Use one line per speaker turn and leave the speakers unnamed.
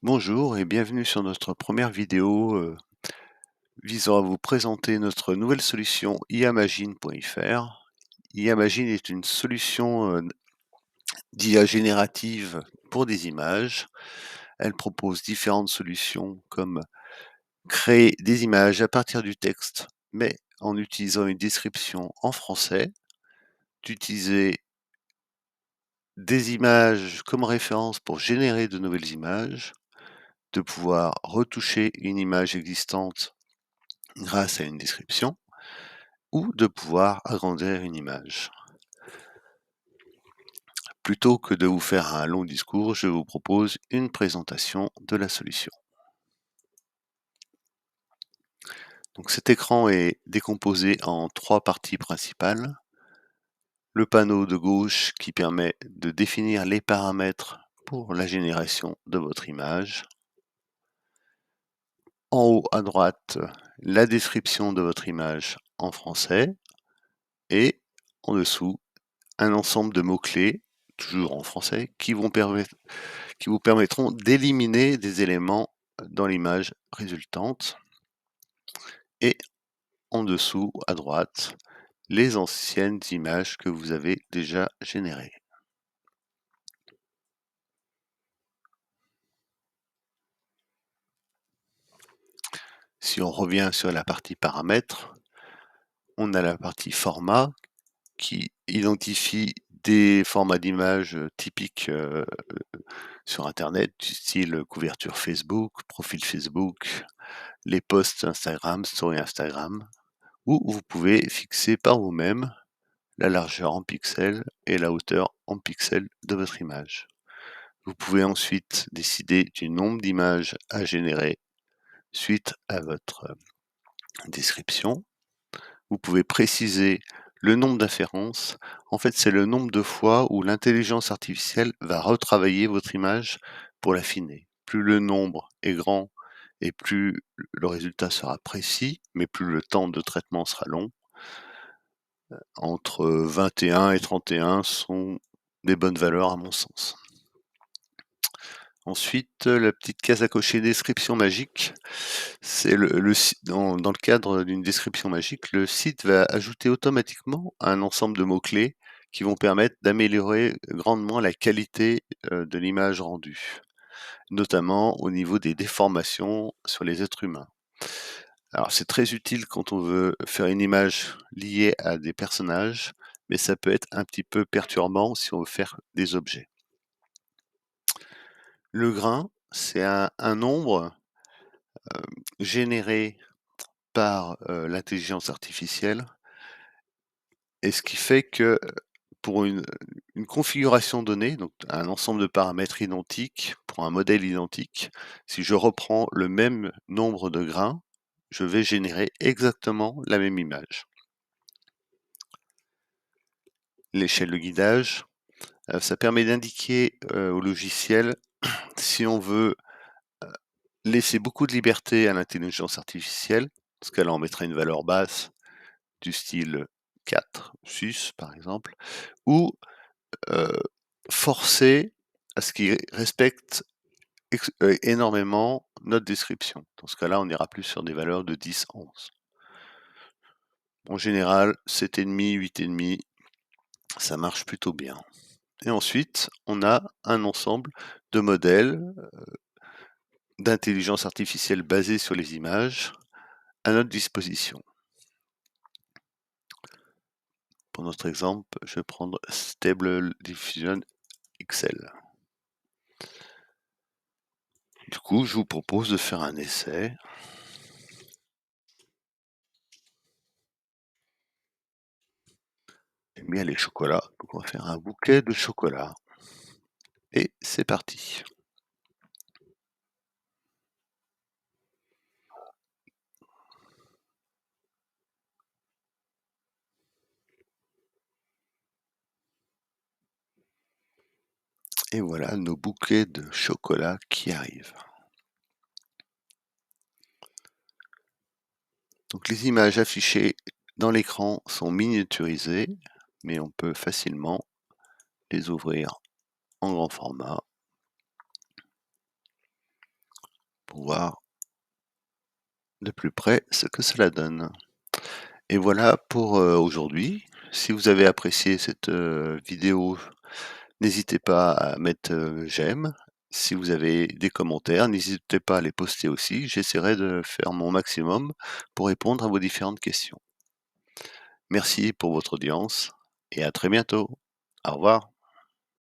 Bonjour et bienvenue sur notre première vidéo visant à vous présenter notre nouvelle solution iamagine.fr. Iamagine est une solution d'IA générative pour des images. Elle propose différentes solutions comme créer des images à partir du texte, mais en utilisant une description en français, d'utiliser des images comme référence pour générer de nouvelles images, de pouvoir retoucher une image existante grâce à une description, ou de pouvoir agrandir une image. Plutôt que de vous faire un long discours, je vous propose une présentation de la solution. Donc cet écran est décomposé en 3 parties principales. Le panneau de gauche qui permet de définir les paramètres pour la génération de votre image. En haut à droite, la description de votre image en français. Et en dessous, un ensemble de mots-clés, toujours en français, qui vous permettront d'éliminer des éléments dans l'image résultante. Et en dessous, à droite, les anciennes images que vous avez déjà générées. Si on revient sur la partie paramètres, on a la partie format qui identifie des formats d'images typiques sur Internet, du style couverture Facebook, profil Facebook, les posts Instagram, story Instagram, où vous pouvez fixer par vous-même la largeur en pixels et la hauteur en pixels de votre image. Vous pouvez ensuite décider du nombre d'images à générer suite à votre description. Vous pouvez préciser le nombre d'inférences. En fait, c'est le nombre de fois où l'intelligence artificielle va retravailler votre image pour l'affiner. Plus le nombre est grand et plus le résultat sera précis, mais plus le temps de traitement sera long. Entre 21 et 31 sont des bonnes valeurs à mon sens. Ensuite, la petite case à cocher description magique, c'est dans le cadre d'une description magique, le site va ajouter automatiquement un ensemble de mots-clés qui vont permettre d'améliorer grandement la qualité de l'image rendue, notamment au niveau des déformations sur les êtres humains. Alors c'est très utile quand on veut faire une image liée à des personnages, mais ça peut être un petit peu perturbant si on veut faire des objets. Le grain, c'est un nombre généré par l'intelligence artificielle, et ce qui fait que pour une configuration donnée, donc un ensemble de paramètres identiques pour un modèle identique, si je reprends le même nombre de grains, je vais générer exactement la même image. L'échelle de guidage, ça permet d'indiquer au logiciel si on veut laisser beaucoup de liberté à l'intelligence artificielle, dans ce cas-là on mettrait une valeur basse du style 4, 6 par exemple, ou heu, forcer à ce qu'il respecte énormément notre description. Dans ce cas-là, on ira plus sur des valeurs de 10, 11. En général, 7,5, 8,5, ça marche plutôt bien. Et ensuite, on a un ensemble de modèles d'intelligence artificielle basés sur les images à notre disposition. Pour notre exemple, je vais prendre Stable Diffusion XL. Du coup, je vous propose de faire un essai. J'aime bien les chocolats, donc on va faire un bouquet de chocolat. Et c'est parti. Et voilà nos bouquets de chocolat qui arrivent. Donc les images affichées dans l'écran sont miniaturisées, mais on peut facilement les ouvrir en grand format. pour voir de plus près ce que cela donne. Et voilà pour, aujourd'hui. Si vous avez apprécié cette, vidéo, n'hésitez pas à mettre, j'aime. Si vous avez des commentaires, n'hésitez pas à les poster aussi. J'essaierai de faire mon maximum pour répondre à vos différentes questions. Merci pour votre audience et à très bientôt. Au revoir.